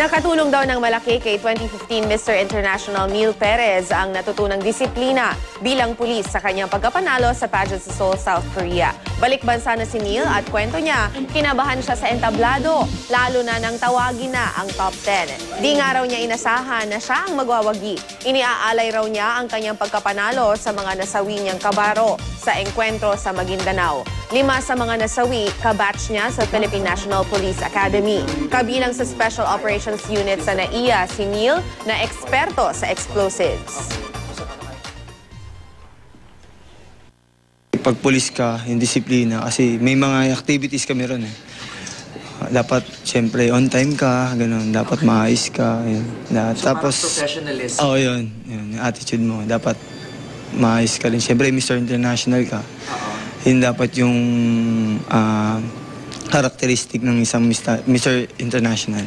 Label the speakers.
Speaker 1: Nakatulong daw ng malaki kay 2015 Mr. International Neil Perez ang natutunang disiplina bilang pulis sa kanyang pagkapanalo sa pageant sa Seoul, South Korea. Balik bansa na si Neil at kwento niya, kinabahan siya sa entablado, lalo na nang tawagin na ang top 10. Di nga raw niya inasahan na siya ang magwawagi. Iniaalay raw niya ang kanyang pagkapanalo sa mga nasawi niyang kabaro sa engkwentro sa Maguindanao. 5 sa mga nasawi, kabatch niya sa Philippine National Police Academy. Kabilang sa Special Operations Unit sa NAIA, si Neil na eksperto sa explosives.
Speaker 2: Pag pulis ka, yung disiplina, kasi may mga activities kami ron eh. Dapat, siyempre, on time ka, ganun. Dapat maayos ka. Yun.
Speaker 3: So,
Speaker 2: tapos,
Speaker 3: professionalism.
Speaker 2: Oo, yun. Yung attitude mo. Dapat maayos ka rin. Siyempre, Mr. International ka. Yun dapat yung characteristic ng isang Mr. International.